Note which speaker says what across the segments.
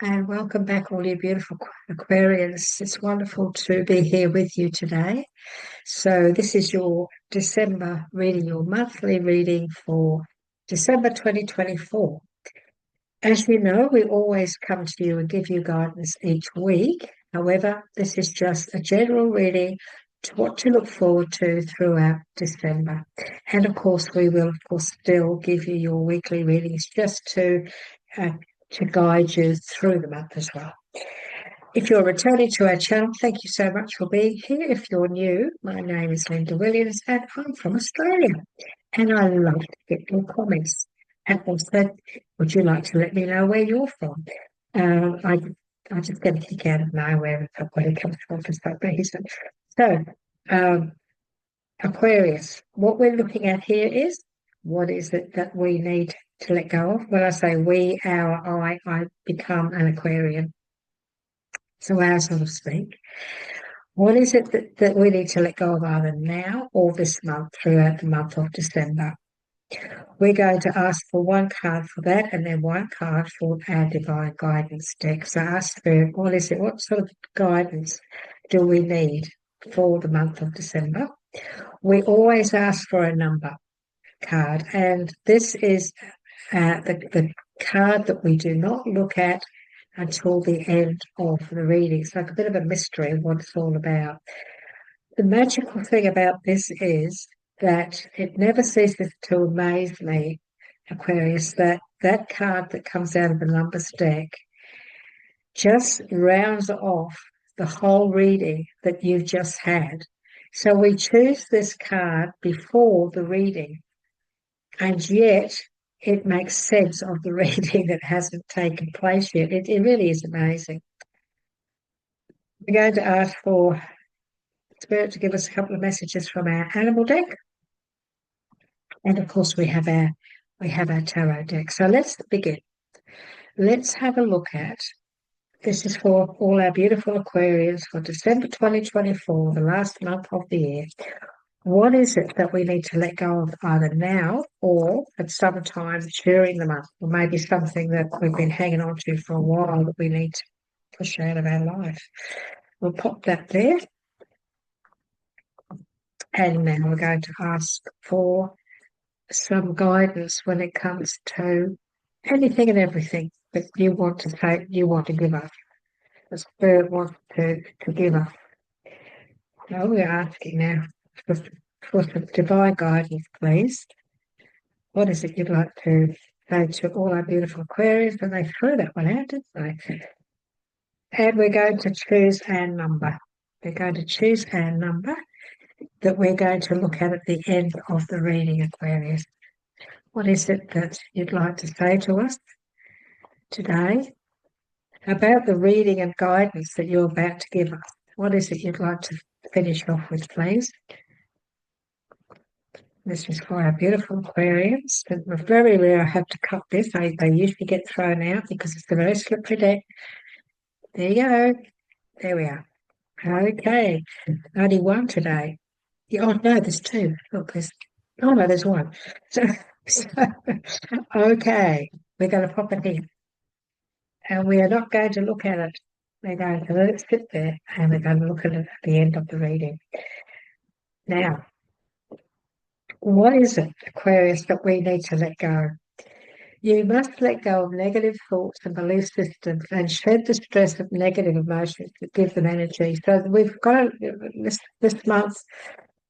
Speaker 1: And welcome back, all you beautiful Aquarians. It's wonderful to be here with you today. So, this is your December reading, your monthly reading for December 2024. As you know, we always come to you and give you guidance each week. However, this is just a general reading to what to look forward to throughout December. And of course, we will, of course, still give you your weekly readings just uh, to guide you through the month as well. If you're returning to our channel, thank you so much for being here. If you're new, my name is Linda Williams and I'm from Australia. And I love to get your comments. And also, would you like to let me know where you're from? I just get a kick out of nowhere when it comes from for some reason. So, um, Aquarius, what we're looking at here is what is it that we need to let go of? When I say we, I become an Aquarian. So our so to speak. What is it that we need to let go of either now or this month throughout the month of December? We're going to ask for one card for that and then one card for our Divine Guidance deck. So ask Spirit, what is it? What sort of guidance do we need for the month of December? We always ask for a number card, and this is the card that we do not look at until the end of the reading. It's like a bit of a mystery of what it's all about. The magical thing about this is that it never ceases to amaze me, Aquarius, that that card that comes out of the numbers deck just rounds off the whole reading that you've just had. So we choose this card before the reading, and yet it makes sense of the reading that hasn't taken place yet. It really is amazing. We're going to ask for Spirit to give us a couple of messages from our animal deck. And of course we have our tarot deck. So let's begin. Let's have a look at, this is for all our beautiful Aquarians for December 2024, the last month of the year. What is it that we need to let go of either now or at some time during the month, or maybe something that we've been hanging on to for a while that we need to push out of our life? We'll pop that there. And now we're going to ask for some guidance when it comes to anything and everything that you want to say, you want to give us. The Spirit wants to give us. So we're asking now for some divine guidance, please. What is it you'd like to say to all our beautiful Aquarius? And they threw that one out, didn't they? And we're going to choose our number. We're going to choose our number that we're going to look at the end of the reading, Aquarius. What is it that you'd like to say to us today about the reading and guidance that you're about to give us? What is it you'd like to finish off with, please? This is for our beautiful Aquarians. It's very rare I have to cut this. They usually get thrown out because it's a very slippery deck. There you go. There we are. Okay. Only one today. Oh, no, there's two. Look, oh, no, there's one. So okay. We're going to pop it here. And we are not going to look at it. We're going to let it sit there and we're going to look at it at the end of the reading. Now, what is it, Aquarius, that we need to let go? You must let go of negative thoughts and belief systems and shed the stress of negative emotions that give them energy. So we've got this month,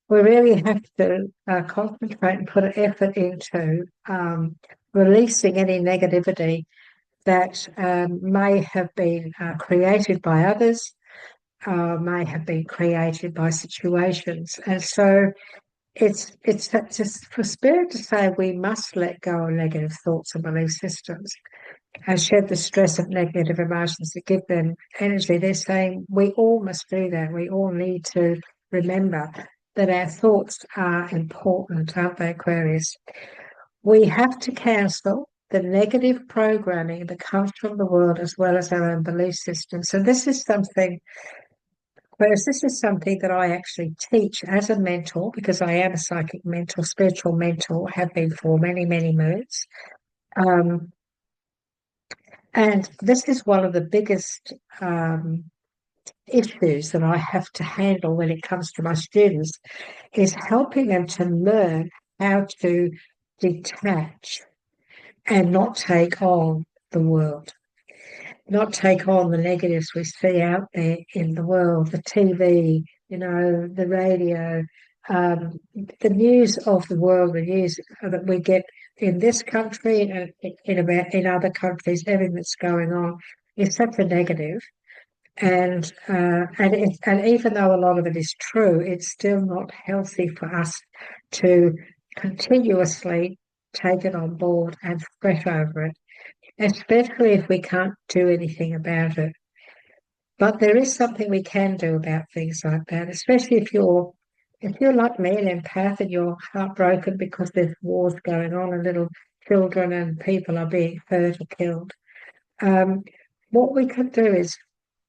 Speaker 1: we really have to concentrate and put an effort into releasing any negativity that may have been created by others, may have been created by situations. And so it's just for Spirit to say we must let go of negative thoughts and belief systems and shed the stress of negative emotions that give them energy. They're saying we all must do that. We all need to remember that our thoughts are important, aren't they, Aquarius? We have to cancel the negative programming that comes from the world as well as our own belief system. So this is something, whereas this is something that I actually teach as a mentor, because I am a psychic mentor, spiritual mentor, have been for many, many moons. And this is one of the biggest issues that I have to handle when it comes to my students, is helping them to learn how to detach and not take on the world, not take on the negatives we see out there in the world, the TV, the radio, the news of the world, the news that we get in this country and in other countries, everything that's going on is such a negative. And even though a lot of it is true, it's still not healthy for us to continuously take it on board and fret over it, especially if we can't do anything about it. But there is something we can do about things like that, especially if you're like me, an empath, and you're heartbroken because there's wars going on and little children and people are being hurt or killed. Um, what we can do is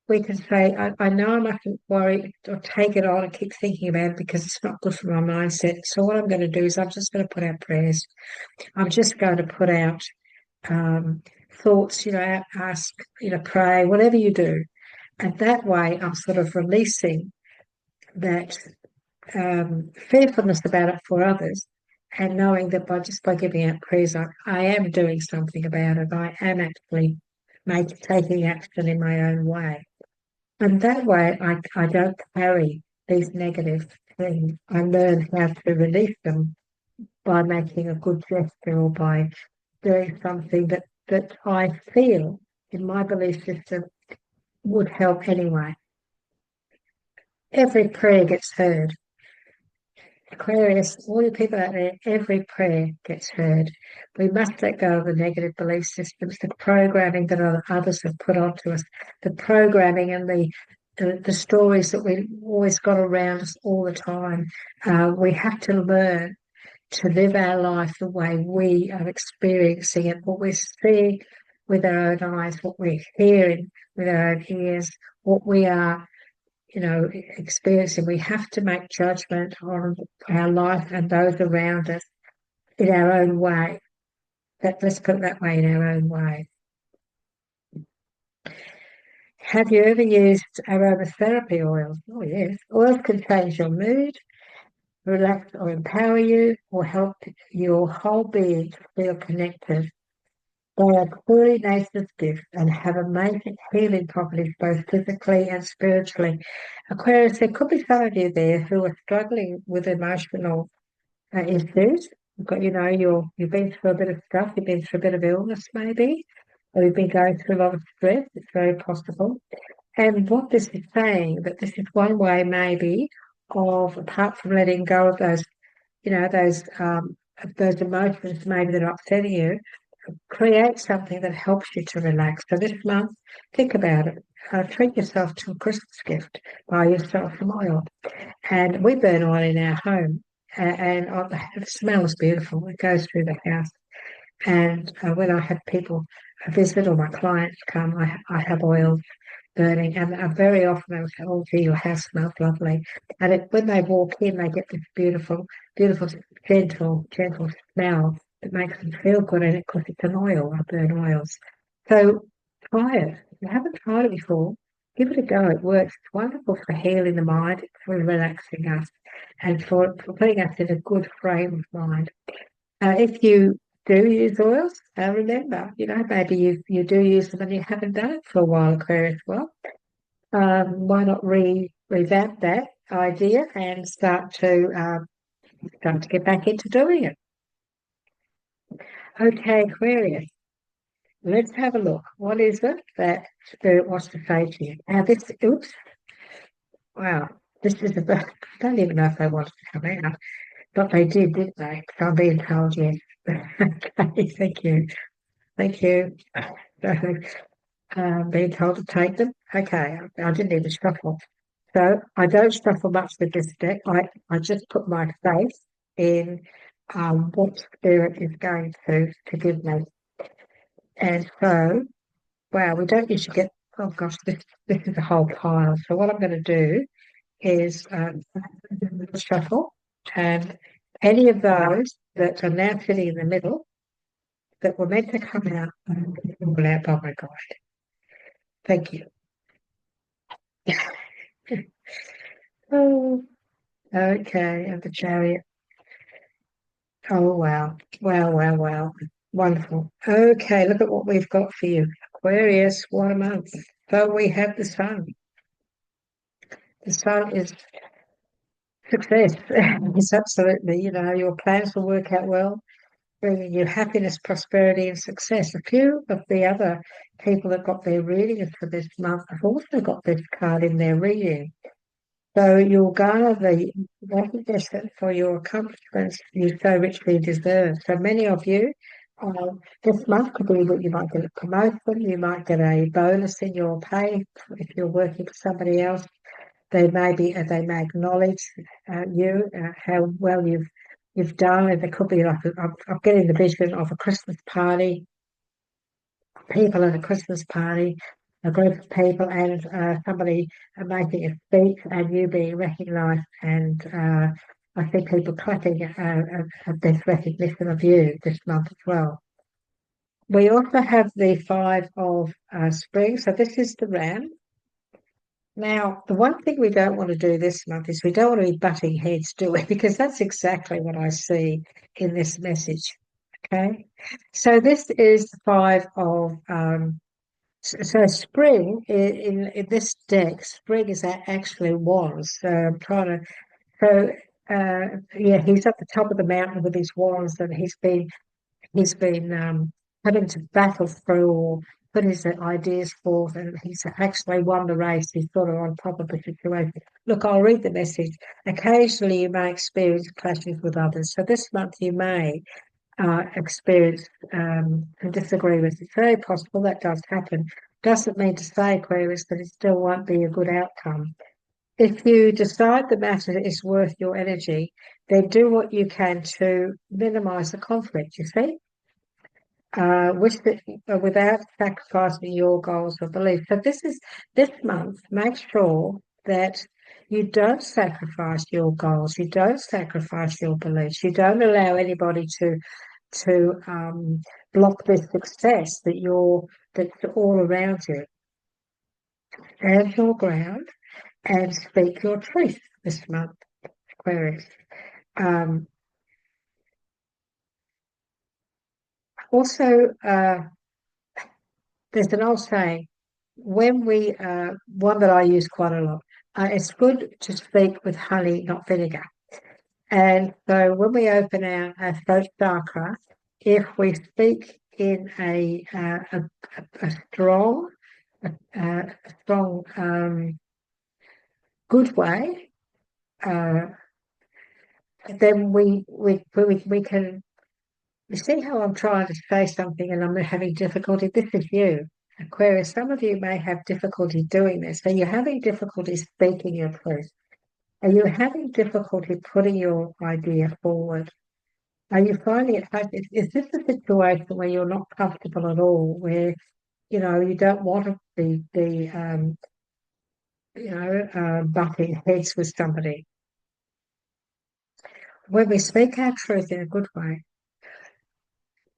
Speaker 1: we can say, I know I mustn't worry or take it on and keep thinking about it because it's not good for my mindset. So what I'm going to do is I'm just going to put out prayers. I'm just going to put out thoughts, ask, pray, whatever you do. And that way I'm sort of releasing that fearfulness about it for others, and knowing that by giving out prayers, I am doing something about it. I am actually taking action in my own way. And that way, I don't carry these negative things. I learn how to release them by making a good gesture or by doing something that I feel in my belief system would help anyway. Every prayer gets heard. Aquarius, all you people out there, every prayer gets heard. We must let go of the negative belief systems, the programming that others have put onto us, the programming and the stories that we always got around us all the time. We have to learn to live our life the way we are experiencing it, what we're seeing with our own eyes, what we're hearing with our own ears, what we are experiencing. We have to make judgment on our life and those around us in our own way. Let's put it that way, in our own way. Have you ever used aromatherapy oils? Oh, yes. Oils can change your mood, relax or empower you, or help your whole being to feel connected. They are truly nature's gift and have amazing healing properties both physically and spiritually. Aquarius, there could be some of you there who are struggling with emotional issues. You've been through a bit of stuff, you've been through a bit of illness maybe, or you've been going through a lot of stress. It's very possible. And what this is saying, that this is one way maybe of, apart from letting go of those, those emotions maybe that are upsetting you, create something that helps you to relax. So this month, think about it. Treat yourself to a Christmas gift. Buy yourself some oil. And we burn oil in our home. And the smell is beautiful. It goes through the house. And when I have people visit or my clients come, I have oil burning. And very often they will say, oh, gee, your house smells lovely. And when they walk in, they get this beautiful, beautiful, gentle smell that makes them feel good, and because it's an oil, I burn oils. So try it. If you haven't tried it before, give it a go. It works. It's wonderful for healing the mind, for relaxing us, and for putting us in a good frame of mind. If you do use oils, remember, maybe you do use them and you haven't done it for a while, Aquarius. Well, why not revamp that idea and start to get back into doing it? Okay, Aquarius, let's have a look. What is it that Spirit wants to say to you? Now, wow, this is I don't even know if they wanted to come out, but they did, didn't they? So I'm being told yes. Okay, thank you. Thank you. Being told to take them. Okay, I didn't even shuffle. So I don't shuffle much with this deck. I just put my faith in what Spirit is going to give me. And so, wow, we don't usually get, oh gosh, this is a whole pile. So what I'm going to do is shuffle, and any of those that are now sitting in the middle, that were meant to come out. Well, out, oh my gosh. Thank you. Oh, okay, and the chariot. Oh, wow. Wow, wow, wow. Wonderful. Okay, look at what we've got for you. Aquarius, what a month. So we have the sun. The sun is success. It's absolutely, your plans will work out well, bringing you happiness, prosperity, and success. A few of the other people that got their readings for this month have also got this card in their reading. So you'll garner the recognition for your accomplishments you so richly deserve. So many of you, this month could be that you might get a promotion, you might get a bonus in your pay if you're working for somebody else. They may acknowledge you how well you've done, and there could be like I'm getting the vision of a Christmas party, people at a Christmas party, a group of people, and somebody making a speech, and you being recognised, and I see people clapping at this recognition of you this month as well. We also have the five of spring, so this is the ram. Now, the one thing we don't want to do this month is we don't want to be butting heads, do we? Because that's exactly what I see in this message. Okay, so this is the five of so spring in this deck. Spring is actually wands. So I'm trying to. So yeah, he's at the top of the mountain with his wands, and he's been having to battle through or put his ideas forth, and he's actually won the race. He's sort of on top of the situation. Look, I'll read the message. Occasionally, you may experience clashes with others. So this month, you may experience some disagreements. It's very possible that does happen. Doesn't mean to say, Aquarius, that it still won't be a good outcome. If you decide the matter is worth your energy, then do what you can to minimize the conflict, you see? Without sacrificing your goals or beliefs. So this month, make sure that you don't sacrifice your goals, you don't sacrifice your beliefs, you don't allow anybody to block this success that's all around you. Stand your ground and speak your truth this month, Aquarius. Also, there's an old saying, one that I use quite a lot, it's good to speak with honey, not vinegar. And so when we open our throat chakra, if we speak in a strong, good way, then we can. You see how I'm trying to say something and I'm having difficulty? This is you, Aquarius. Some of you may have difficulty doing this. Are you having difficulty speaking your truth? Are you having difficulty putting your idea forward? Are you finding it hard? Is this a situation where you're not comfortable at all, where you don't want to be butting heads with somebody? When we speak our truth in a good way,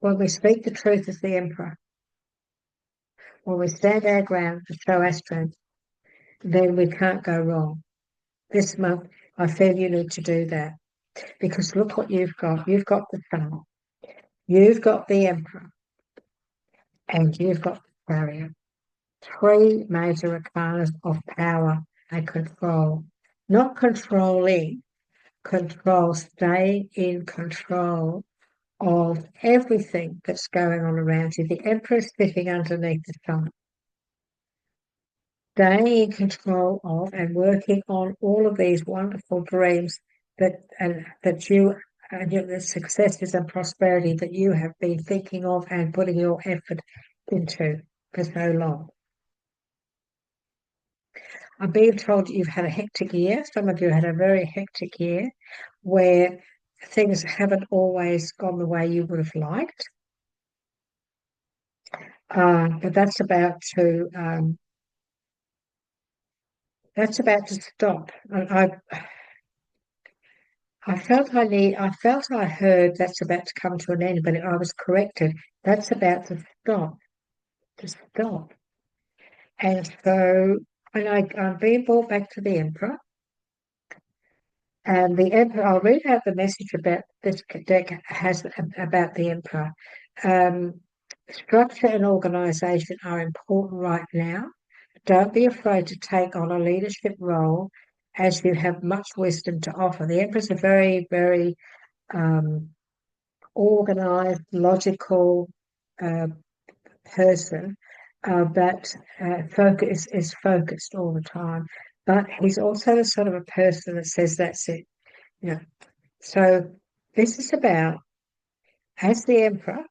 Speaker 1: when we speak the truth as the emperor, when we stand our ground and show our strength, then we can't go wrong. This month, I feel you need to do that because look what you've got. You've got the sun, you've got the emperor, and you've got the chariot. Three major arcanas of power and control. Not controlling, control, staying in control of everything that's going on around you. The emperor sitting underneath the sun. Staying in control of and working on all of these wonderful dreams that you and the successes and prosperity that you have been thinking of and putting your effort into for so long. I'm being told you've had a hectic year. Some of you had a very hectic year where things haven't always gone the way you would have liked. But that's about to stop. I felt I heard that's about to come to an end, but I was corrected. That's about to stop. And so, I'm being brought back to the Emperor. And the Emperor, I'll read out the message about this deck has about the Emperor. Um, Structure and organisation are important right now. Don't be afraid to take on a leadership role as you have much wisdom to offer. The Emperor's a very, very um, organised, logical uh, person that focus is focused all the time. But he's also the sort of a person that says that's it. You know. So this is about, as the Emperor,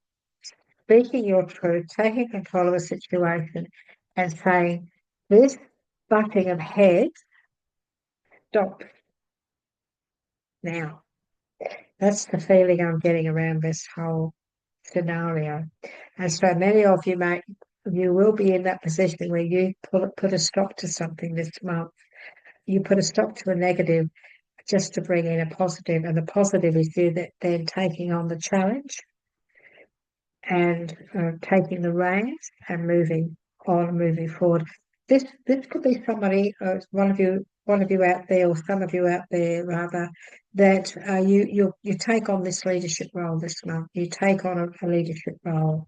Speaker 1: speaking your truth, taking control of a situation, and saying, "This butting of heads, stop now." That's the feeling I'm getting around this whole scenario. And so many of you will be in that position where you put a stop to something this month. You put a stop to a negative just to bring in a positive, and the positive is you that then taking on the challenge and taking the reins and moving on, moving forward. This could be somebody, one of you out there, or some of you out there rather, that you take on this leadership role this month. You take on a leadership role.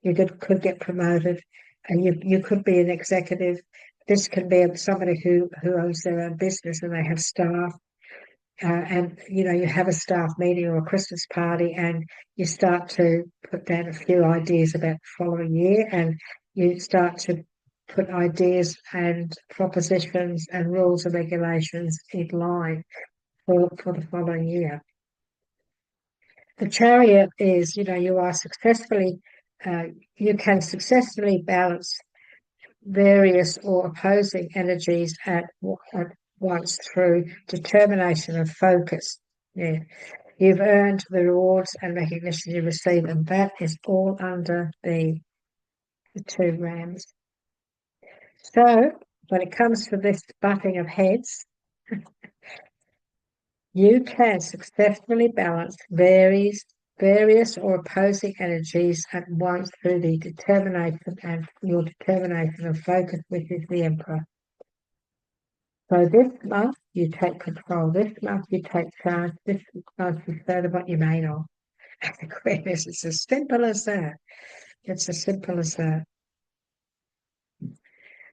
Speaker 1: You could get promoted, and you could be an executive. This can be somebody who owns their own business and they have staff, and you have a staff meeting or a Christmas party, and you start to put down a few ideas about the following year, and you start to put ideas and propositions and rules and regulations in line for the following year. The Chariot is, you are successfully, you can successfully balance various or opposing energies at once through determination and focus. Yeah. You've earned the rewards and recognition you receive, and that is all under the two rams. So when it comes to this butting of heads, you can successfully balance various or opposing energies at once through the determination and your determination and focus, which is the Emperor. So this month you take control. This month you take charge. This month you say what you're made of. Aquarius, it's as simple as that. It's as simple as that.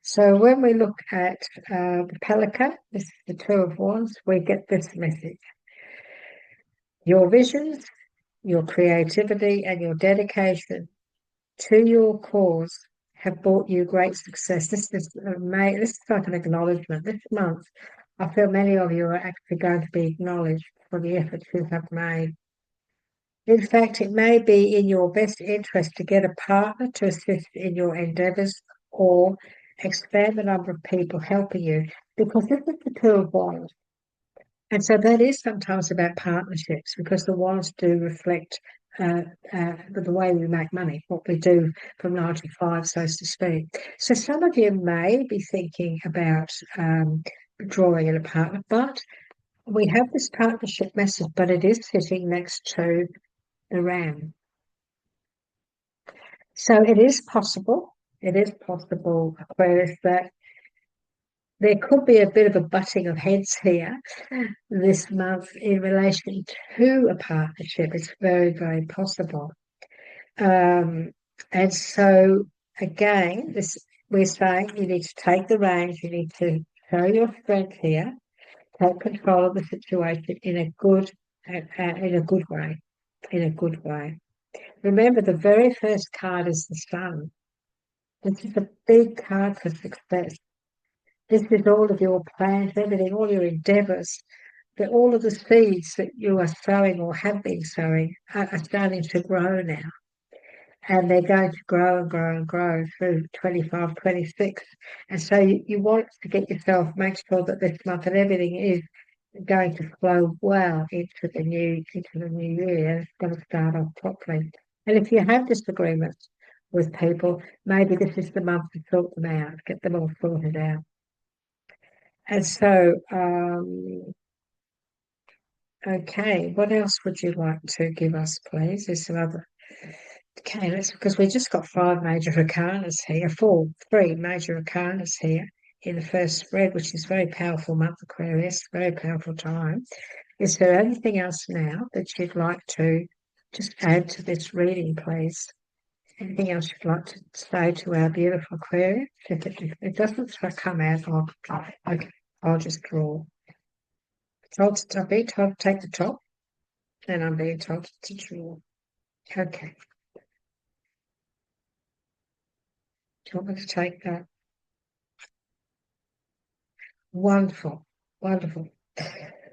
Speaker 1: So when we look at the Pelican, this is the Two of Wands, we get this message. Your visions, your creativity, and your dedication to your cause have brought you great success. This is like an acknowledgement. This month, I feel many of you are actually going to be acknowledged for the efforts you have made. In fact, it may be in your best interest to get a partner to assist in your endeavours or expand the number of people helping you, because this is the Two of Wands. And so that is sometimes about partnerships, because the wands do reflect the way we make money, what we do from 9 to 5, so to speak. So some of you may be thinking about drawing in a partner, but we have this partnership message, but it is sitting next to the ram. So it is possible, Aquarius, that there could be a bit of a butting of heads here this month in relation to a partnership. It's very, very possible. And so again, we're saying you need to take the reins, you need to show your strength here, take control of the situation in a good way. In a good way. Remember, the very first card is the Sun. This is a big card for success. This is all of your plans, everything, all your endeavours, that all of the seeds that you are sowing or have been sowing are starting to grow now. And they're going to grow and grow and grow through 25, 26. And so you want to get yourself, make sure that this month and everything is going to flow well into the new year. It's going to start off properly. And if you have disagreements with people, maybe this is the month to sort them out, get them all sorted out. And so Okay, what else would you like to give us, please? There's some other. Okay, let's because we just got five major arcanas here, three major arcanas here in the first spread, which is very powerful month, Aquarius, very powerful time. Is there anything else now that you'd like to just add to this reading, please? Anything else you'd like to say to our beautiful Aquarius? If it doesn't come out, I'll just draw. I'm being told to take the top, and I'm being told to draw. Okay. Do you want me to take that? Wonderful, wonderful.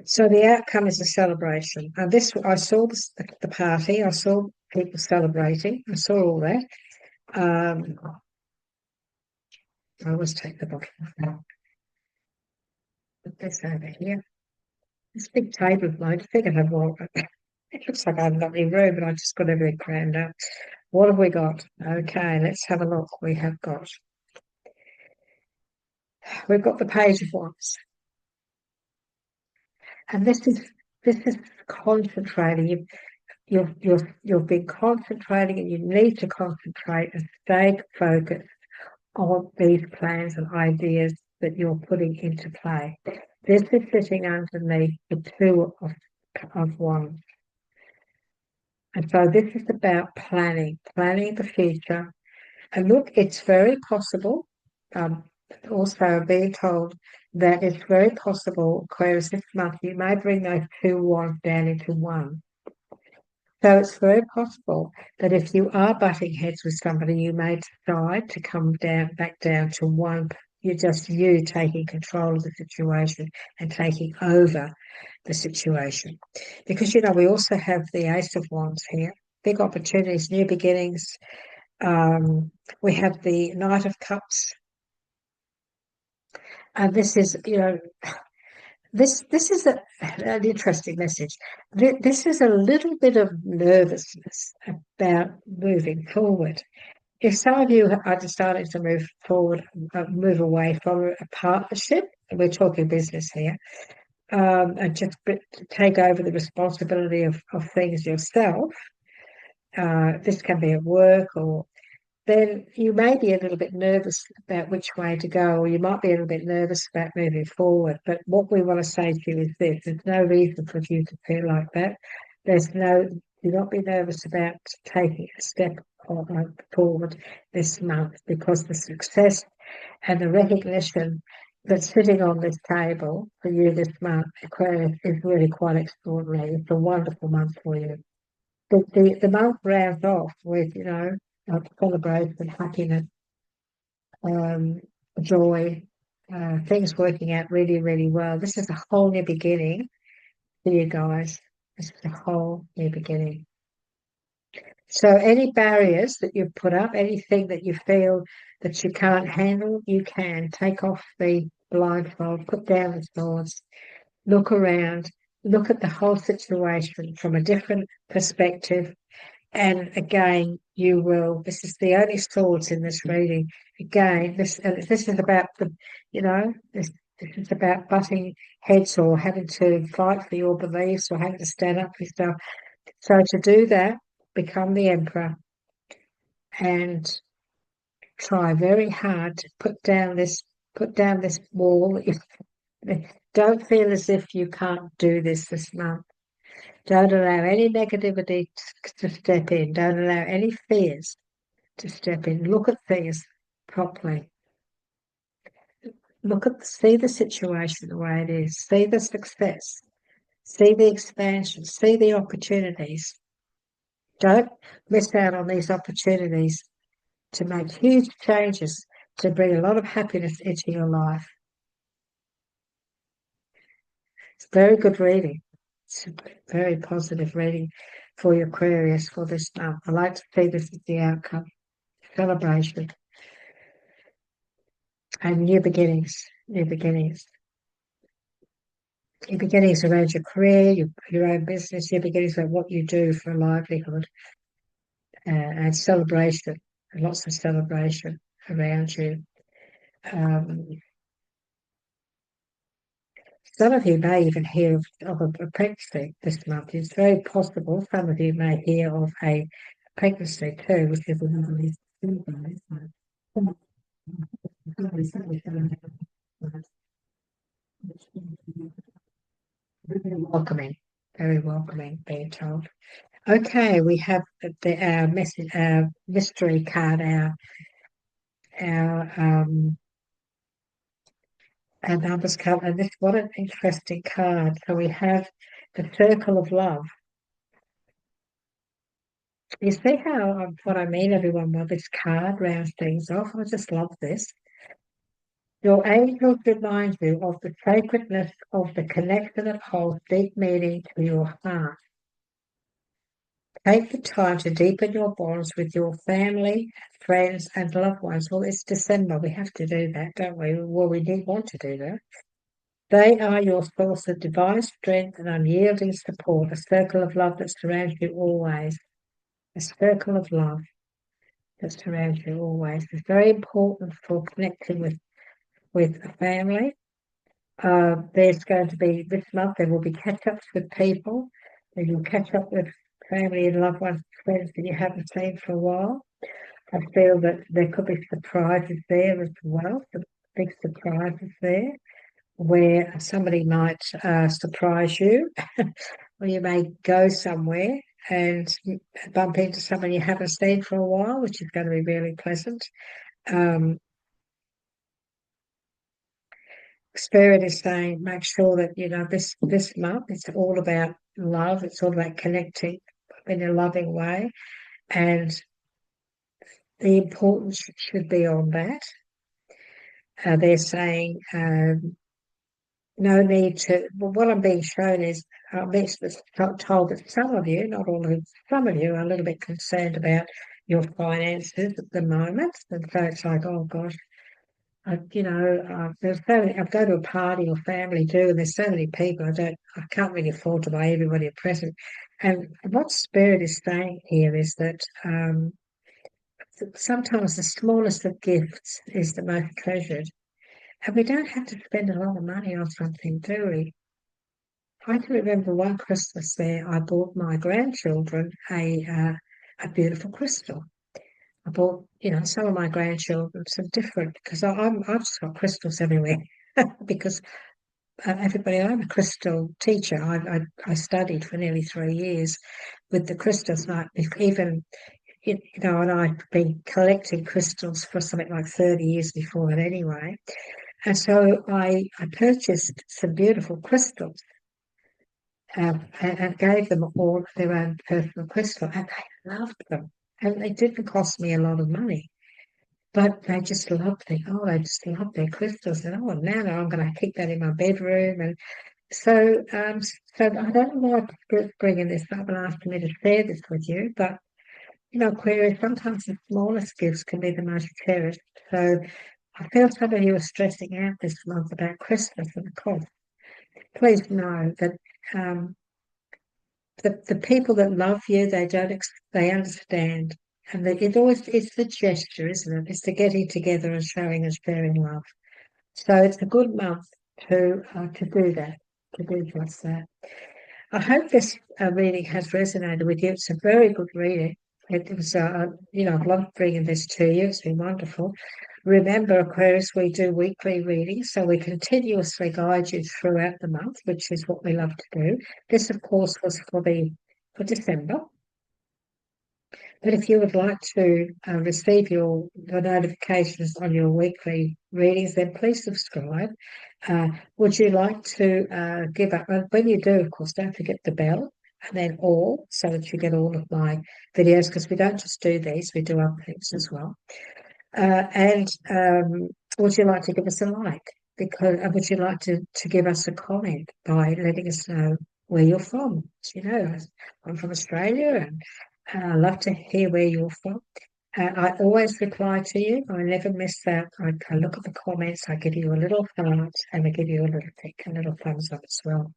Speaker 1: So the outcome is a celebration. And I saw the party. I saw people celebrating. I saw all that. I always take the bottle. Put this over here. This big table of mine. I figured I'd walk. It looks like I haven't got any room, but I just got everything crammed up. What have we got? Okay, let's have a look. We've got the Page of Wands, and this is concentrating. You've been concentrating, and you need to concentrate and stay focused on these plans and ideas that you're putting into play. This is sitting underneath the Two of Wands. And so this is about planning the future. And look, it's very possible. Also being told that it's very possible, Aquarius, this month you may bring those two wands down into one. So it's very possible that if you are butting heads with somebody, you may decide to come back down to one. You're just you taking control of the situation and taking over the situation. Because, we also have the Ace of Wands here, big opportunities, new beginnings. We have the Knight of Cups. And this is, this is an interesting message. This is a little bit of nervousness about moving forward. If some of you are deciding to move forward, move away from a partnership, we're talking business here, and just take over the responsibility of things yourself, this can be at work, or then you may be a little bit nervous about which way to go, or you might be a little bit nervous about moving forward. But what we want to say to you is this: there's no reason for you to feel like that. Do not be nervous about taking a step forward this month, because the success and the recognition that's sitting on this table for you this month, Aquarius, is really quite extraordinary. It's a wonderful month for you. The month rounds off with, celebration, happiness, joy, things working out really, really well. This is a whole new beginning for you guys. This is a whole new beginning. So any barriers that you've put up, anything that you feel that you can't handle, you can take off the blindfold, put down the swords, look around, look at the whole situation from a different perspective. And again, this is the only swords in this reading. Again, this is about this is about butting heads or having to fight for your beliefs or having to stand up for yourself. So to do that, become the emperor and try very hard to put down this wall. Don't feel as if you can't do this month. Don't allow any negativity to step in. Don't allow any fears to step in. Look at things properly. See the situation the way it is. See the success. See the expansion. See the opportunities. Don't miss out on these opportunities to make huge changes, to bring a lot of happiness into your life. It's very good reading. It's a very positive reading for your Aquarius for this month. I like to see this as the outcome. Celebration and new beginnings. New beginnings around your career, your own business, new beginnings about what you do for a livelihood, and celebration, lots of celebration around you. Some of you may even hear of a pregnancy this month. It's very possible some of you may hear of a pregnancy too, which is another reason. Welcoming, very welcoming, being told. Okay, we have our message, our mystery card, our numbers card, and this what an interesting card. So we have the Circle of Love. You see how what I mean, everyone, while this card rounds things off? I just love this. Your angels remind you of the sacredness of the connection that holds deep meaning to your heart. Take the time to deepen your bonds with your family, friends, and loved ones. Well, it's December. We have to do that, don't we? Well, we do want to do that. They are your source of divine strength and unyielding support, a circle of love that surrounds you always. A circle of love that surrounds you always. It's very important for connecting with a family. There's going to be this month, there will be catch-ups with people. And you'll catch up with family and loved ones, friends that you haven't seen for a while. I feel that there could be surprises there as well, some big surprises there, where somebody might surprise you, or you may go somewhere and bump into someone you haven't seen for a while, which is going to be really pleasant. Spirit is saying, make sure that this month it's all about love. It's all about connecting in a loving way, and the importance should be on that. They're saying no need to. Well, what I'm being shown is I'm being told that some of you, not all of you, some of you are a little bit concerned about your finances at the moment, and so it's like, oh gosh. There's so many. I go to a party or family do, and there's so many people. I can't really afford to buy everybody a present. And what Spirit is saying here is that sometimes the smallest of gifts is the most treasured, and we don't have to spend a lot of money on something, do we? I can remember one Christmas there, I bought my grandchildren a beautiful crystal. I bought, some of my grandchildren some different because I've just got crystals everywhere because everybody. I'm a crystal teacher. I studied for nearly 3 years with the crystals. Like even and I've been collecting crystals for something like 30 years before that anyway. And so I purchased some beautiful crystals and gave them all their own personal crystal, and they loved them. And they didn't cost me a lot of money. But they just loved it. Oh, they just loved their crystals. And now I'm going to keep that in my bedroom. And so, so I don't know why Spirit's bringing this up and asking me to share this with you. But Aquarius, sometimes the smallest gifts can be the most cherished. So I feel some of you are stressing out this month about Christmas and the cost. Please know that the people that love you, they understand. And it's the gesture, isn't it? It's the getting together and showing and sharing love. So it's a good month to do that, to do just that. I hope this reading has resonated with you. It's a very good reading. It was, I've loved bringing this to you. It's been wonderful. Remember, Aquarius, we do weekly readings, so we continuously guide you throughout the month, which is what we love to do. This, of course, was for December. But if you would like to receive the notifications on your weekly readings, then please subscribe. Would you like to give up? When you do, of course, don't forget the bell and then all, so that you get all of my videos, because we don't just do these, we do other things as well. And would you like to give us a like? Because would you like to give us a comment by letting us know where you're from? I'm from Australia, and I love to hear where you're from. I always reply to you. I never miss that. I look at the comments, I give you a little heart, and I give you a little tick, a little thumbs up as well.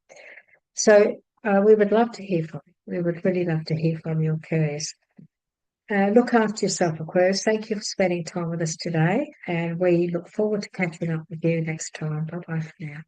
Speaker 1: So we would love to hear from you. We would really love to hear from you, Aquarius. Look after yourself, Aquarius. Thank you for spending time with us today, and we look forward to catching up with you next time. Bye-bye for now.